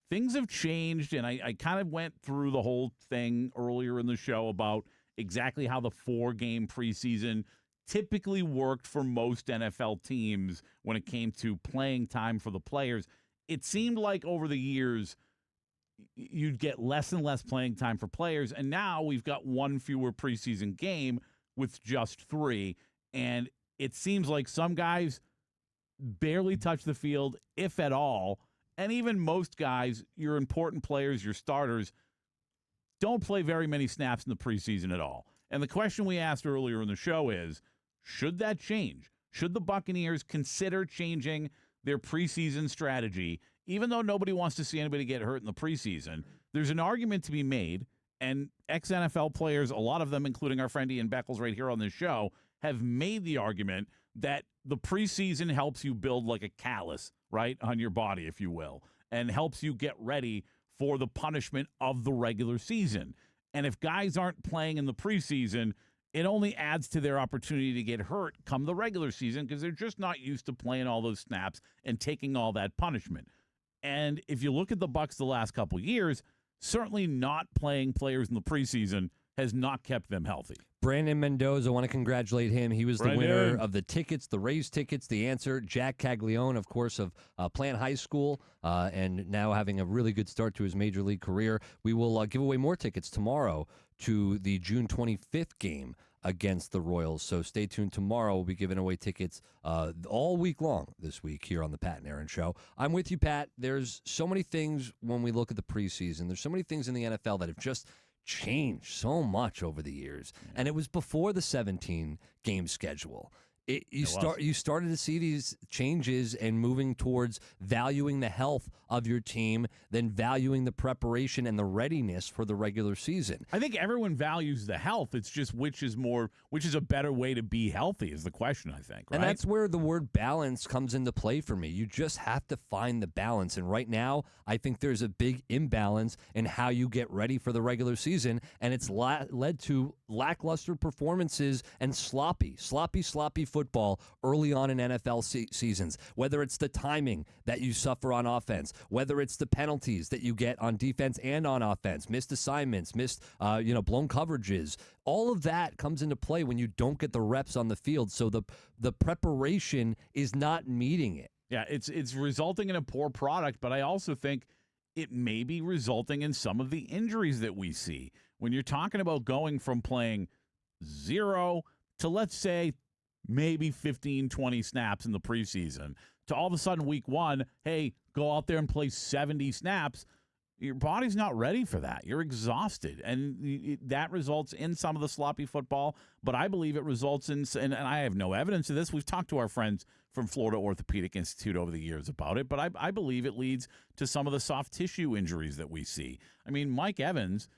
things have changed, and I kind of went through the whole thing earlier in the show about exactly how the 4-game preseason typically worked for most NFL teams when it came to playing time for the players. It seemed like over the years you'd get less and less playing time for players, and now we've got one fewer preseason game with just 3, and it seems like some guys barely touch the field, if at all, and even most guys, your important players, your starters, don't play very many snaps in the preseason at all. And the question we asked earlier in the show is, should that change? Should the Buccaneers consider changing their preseason strategy? Even though nobody wants to see anybody get hurt in the preseason, there's an argument to be made, and ex-NFL players, a lot of them, including our friend Ian Beckles right here on this show, have made the argument that the preseason helps you build like a callus, right, on your body, if you will, and helps you get ready for the punishment of the regular season. And if guys aren't playing in the preseason, it only adds to their opportunity to get hurt come the regular season because they're just not used to playing all those snaps and taking all that punishment. And if you look at the Bucs the last couple years, certainly not playing players in the preseason has not kept them healthy. Brandon Mendoza, I want to congratulate him. He was the winner of the tickets, the Rays tickets, the answer. Jack Caglione, of course, of Plant High School, and now having a really good start to his major league career. We will give away more tickets tomorrow to the June 25th game against the Royals. So stay tuned. Tomorrow we'll be giving away tickets all week long this week here on the Pat and Aaron Show. I'm with you, Pat. There's so many things when we look at the preseason. There's so many things in the NFL that have just changed so much over the years. Yeah. And it was before the 17-game schedule. You started to see these changes and moving towards valuing the health of your team, then valuing the preparation and the readiness for the regular season. I think everyone values the health. It's just which is a better way to be healthy is the question, I think. Right? And that's where the word balance comes into play for me. You just have to find the balance. And right now, I think there's a big imbalance in how you get ready for the regular season, and it's led to lackluster performances and sloppy football early on in NFL seasons, whether it's the timing that you suffer on offense, whether it's the penalties that you get on defense and on offense, missed assignments, missed blown coverages. All of that comes into play when you don't get the reps on the field, so the preparation is not meeting it. Yeah, it's resulting in a poor product, but I also think it may be resulting in some of the injuries that we see. When you're talking about going from playing 0 to, let's say, maybe 15, 20 snaps in the preseason, to all of a sudden week 1, hey, go out there and play 70 snaps, your body's not ready for that. You're exhausted, and that results in some of the sloppy football, but I believe it results in, and I have no evidence of this, we've talked to our friends from Florida Orthopedic Institute over the years about it, but I believe it leads to some of the soft tissue injuries that we see. I mean, Mike Evans,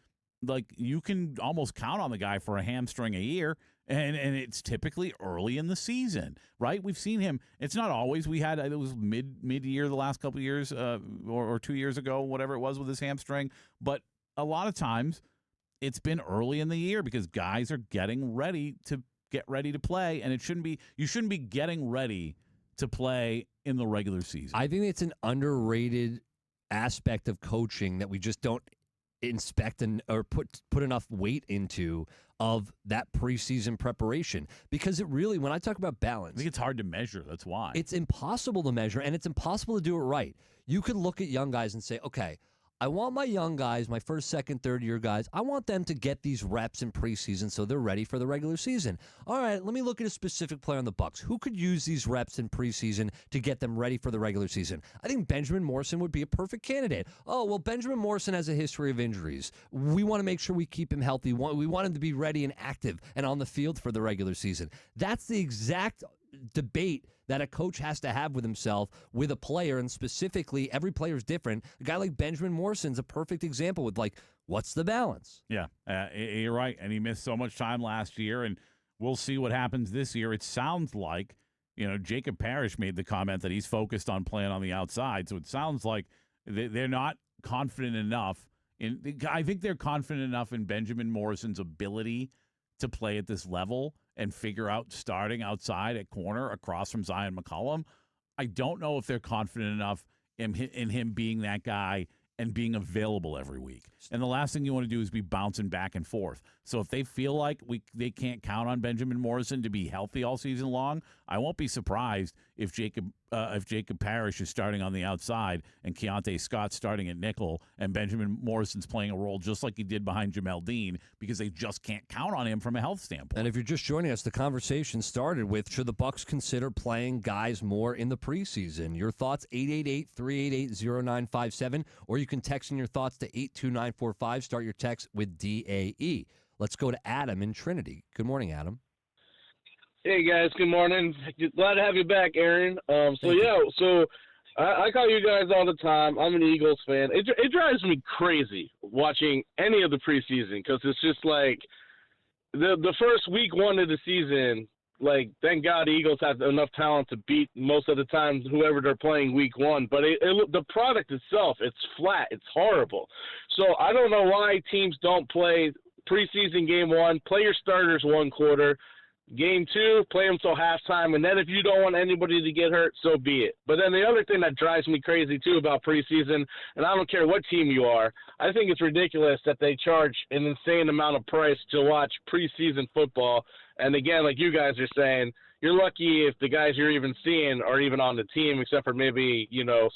like, you can almost count on the guy for a hamstring a year, and it's typically early in the season, right? We've seen him. It's not always. It was mid-year the last couple of years or 2 years ago, whatever it was with his hamstring. But a lot of times it's been early in the year because guys are getting ready to play, and you shouldn't be getting ready to play in the regular season. I think it's an underrated aspect of coaching that we just don't inspect or put enough weight into of that preseason preparation, because it really, when I talk about balance, I think it's hard to measure. That's why it's impossible to measure, and it's impossible to do it right. You could look at young guys and say, okay, I want my young guys, my first, second, third year guys, I want them to get these reps in preseason so they're ready for the regular season. All right, let me look at a specific player on the Bucs. Who could use these reps in preseason to get them ready for the regular season? I think Benjamin Morrison would be a perfect candidate. Oh, well, Benjamin Morrison has a history of injuries. We want to make sure we keep him healthy. We want him to be ready and active and on the field for the regular season. That's the exact debate that a coach has to have with himself, with a player, and specifically, every player is different. A guy like Benjamin Morrison's a perfect example with, like, what's the balance? Yeah, you're right, and he missed so much time last year, and we'll see what happens this year. It sounds like, Jacob Parrish made the comment that he's focused on playing on the outside, so it sounds like they're not confident enough. I think they're confident enough in Benjamin Morrison's ability to play at this level and figure out starting outside at corner across from Zion McCollum. I don't know if they're confident enough in him being that guy and being available every week. And the last thing you want to do is be bouncing back and forth. So if they feel like they can't count on Benjamin Morrison to be healthy all season long, I won't be surprised if Jacob Parrish is starting on the outside and Keontae Scott starting at nickel and Benjamin Morrison's playing a role just like he did behind Jamel Dean because they just can't count on him from a health standpoint. And if you're just joining us, the conversation started with, should the Bucs consider playing guys more in the preseason? Your thoughts, 888-388-0957, or you can text in your thoughts to 82945. Start your text with DAE. Let's go to Adam in Trinity. Good morning, Adam. Hey, guys. Good morning. Glad to have you back, Aaron. I call you guys all the time. I'm an Eagles fan. It drives me crazy watching any of the preseason because it's just like the first week one of the season, like, thank God the Eagles have enough talent to beat most of the time whoever they're playing week one. But the product itself, it's flat. It's horrible. So I don't know why teams don't play preseason game one, play your starters one quarter. Game two, play them till halftime, and then if you don't want anybody to get hurt, so be it. But then the other thing that drives me crazy, too, about preseason, and I don't care what team you are, I think it's ridiculous that they charge an insane amount of price to watch preseason football. And, again, like you guys are saying, you're lucky if the guys you're even seeing are even on the team, except for maybe,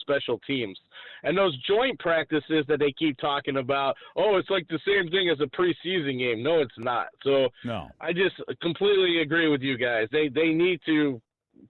special teams. And those joint practices that they keep talking about, it's like the same thing as a preseason game. No, it's not. So no. I just completely agree with you guys. They need to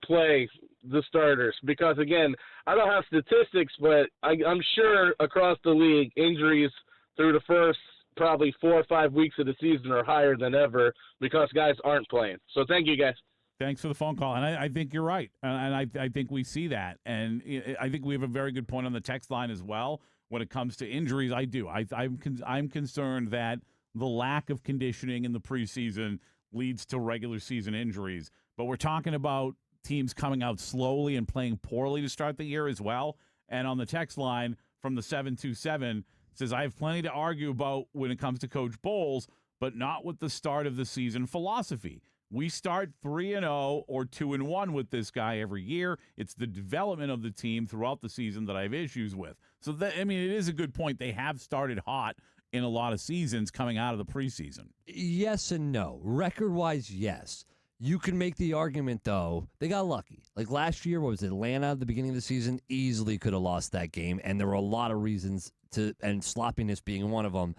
play the starters because, again, I don't have statistics, but I'm sure across the league, injuries through the first probably 4 or 5 weeks of the season are higher than ever because guys aren't playing. So thank you, guys. Thanks for the phone call. And I think you're right. And I think we see that. And I think we have a very good point on the text line as well. When it comes to injuries, I do. I'm concerned that the lack of conditioning in the preseason leads to regular season injuries. But we're talking about teams coming out slowly and playing poorly to start the year as well. And on the text line from the 727 says, I have plenty to argue about when it comes to Coach Bowles, but not with the start of the season philosophy. We start 3-0 or 2-1 with this guy every year. It's the development of the team throughout the season that I have issues with. So, it is a good point. They have started hot in a lot of seasons coming out of the preseason. Yes and no. Record-wise, yes. You can make the argument, though, they got lucky. Like last year, what was it, Atlanta at the beginning of the season? Easily could have lost that game, and there were a lot of reasons and sloppiness being one of them,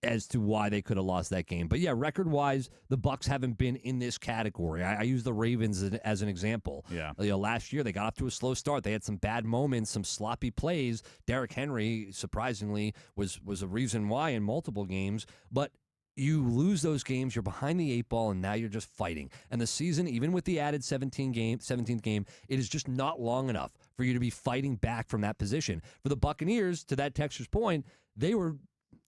as to why they could have lost that game. But yeah, record-wise, the Bucs haven't been in this category. I use the Ravens as an example. Yeah. Last year, they got off to a slow start. They had some bad moments, some sloppy plays. Derrick Henry, surprisingly, was a reason why in multiple games. But you lose those games, you're behind the 8 ball, and now you're just fighting. And the season, even with the added 17th game, it is just not long enough for you to be fighting back from that position. For the Buccaneers, to that texter's point, they were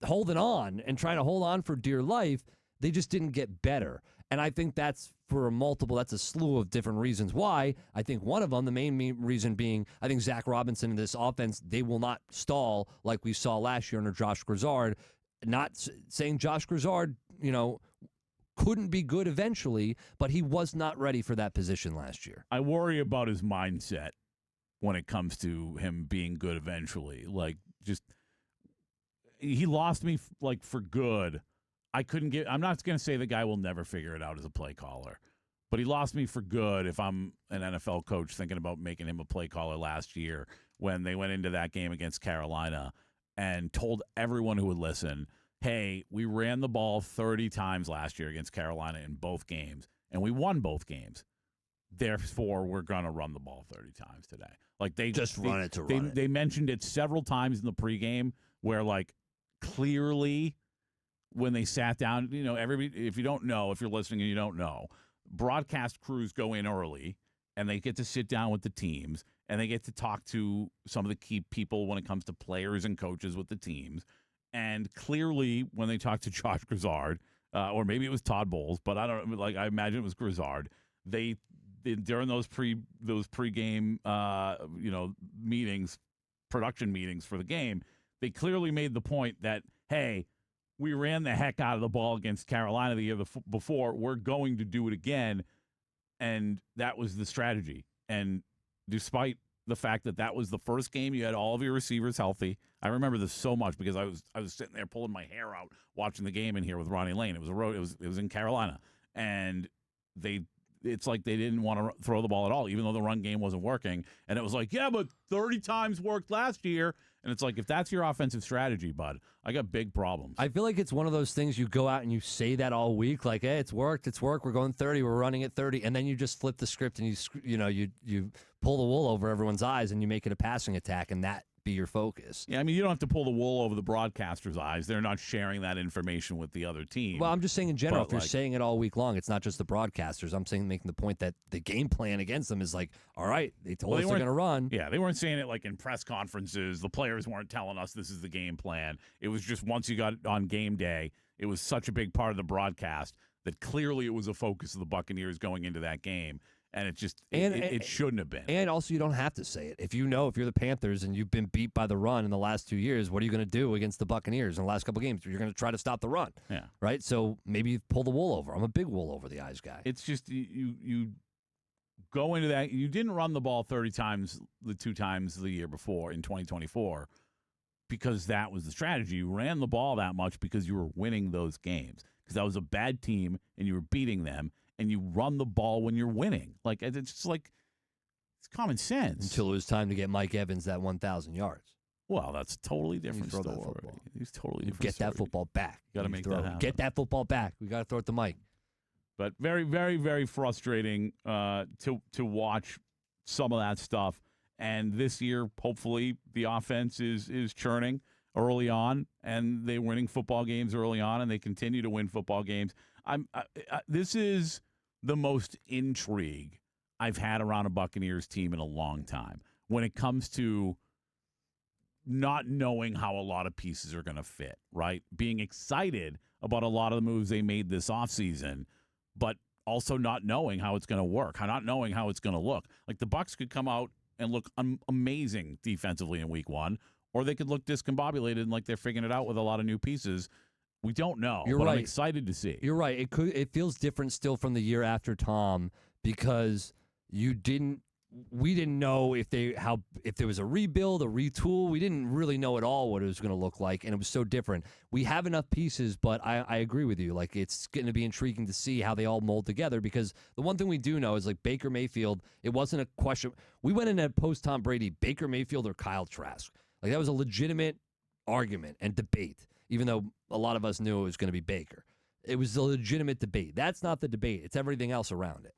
holding on and trying to hold on for dear life. They just didn't get better. And I think that's that's a slew of different reasons why. I think one of them, the main reason being, I think Zach Robinson in this offense, they will not stall like we saw last year under Josh Grizzard. Not saying Josh Grizzard, couldn't be good eventually, but he was not ready for that position last year. I worry about his mindset when it comes to him being good eventually. He lost me for good. I'm not going to say the guy will never figure it out as a play caller, but he lost me for good if I'm an NFL coach thinking about making him a play caller last year when they went into that game against Carolina and told everyone who would listen, hey, we ran the ball 30 times last year against Carolina in both games, and we won both games. Therefore, we're going to run the ball 30 times today. Run it. They mentioned it several times in the pregame where, clearly when they sat down, everybody, if you don't know, if you're listening and you don't know, broadcast crews go in early and they get to sit down with the teams and they get to talk to some of the key people when it comes to players and coaches with the teams. And clearly when they talked to Josh Grizzard, or maybe it was Todd Bowles, but I don't know, I imagine it was Grizzard, they during those pregame meetings, production meetings for the game, they clearly made the point that, hey, we ran the heck out of the ball against Carolina the year before. We're going to do it again. And that was the strategy. And despite the fact that that was the first game you had all of your receivers healthy. I remember this so much because I was sitting there pulling my hair out watching the game in here with Ronnie Lane. It was it was in Carolina, and it's like they didn't want to throw the ball at all, even though the run game wasn't working. And it was like, yeah, but 30 times worked last year. And it's like, if that's your offensive strategy, bud, I got big problems. I feel like it's one of those things you go out and you say that all week, like, hey, it's worked, we're going 30, we're running at 30, and then you just flip the script and you pull the wool over everyone's eyes and you make it a passing attack, and that be your focus. Yeah, I mean, you don't have to pull the wool over the broadcasters' eyes. They're not sharing that information with the other team. Well, I'm just saying in general, if you're saying it all week long, it's not just the broadcasters. I'm saying making the point that the game plan against them is like, all right, they told us they're going to run. Yeah, they weren't saying it like in press conferences. The players weren't telling us this is the game plan. It was just once you got on game day, it was such a big part of the broadcast that clearly it was a focus of the Buccaneers going into that game. And it just it shouldn't have been. And also, you don't have to say it. If you're the Panthers and you've been beat by the run in the last 2 years, what are you going to do against the Buccaneers in the last couple of games? You're going to try to stop the run. Yeah. Right? So maybe you pull the wool over. I'm a big wool over the eyes guy. It's just you go into that. You didn't run the ball 30 times the 2 times the year before in 2024 because that was the strategy. You ran the ball that much because you were winning those games because that was a bad team and you were beating them. And you run the ball when you're winning. Like, it's just like, it's common sense. Until it was time to get Mike Evans that 1,000 yards. Well, that's a totally different story. He's totally different. Get that football back. You got to make that happen. Get that football back. We got to throw it to Mike. But very, very, very frustrating to watch some of that stuff. And this year, hopefully, the offense is churning early on, and they're winning football games early on, and they continue to win football games. This is the most intrigue I've had around a Buccaneers team in a long time when it comes to not knowing how a lot of pieces are going to fit, right? Being excited about a lot of the moves they made this offseason, but also not knowing how it's going to work, not knowing how it's going to look. Like the Bucs could come out and look amazing defensively in week 1, or they could look discombobulated and like they're figuring it out with a lot of new pieces. We don't know, but I'm excited to see. You're right. It feels different still from the year after Tom because we didn't know if there was a rebuild, a retool. We didn't really know at all what it was going to look like, and it was so different. We have enough pieces, but I agree with you. Like, it's going to be intriguing to see how they all mold together because the one thing we do know is like Baker Mayfield, it wasn't a question. We went in at post-Tom Brady, Baker Mayfield or Kyle Trask. Like, that was a legitimate argument and debate, even though a lot of us knew it was going to be Baker. It was a legitimate debate. That's not the debate. It's everything else around it.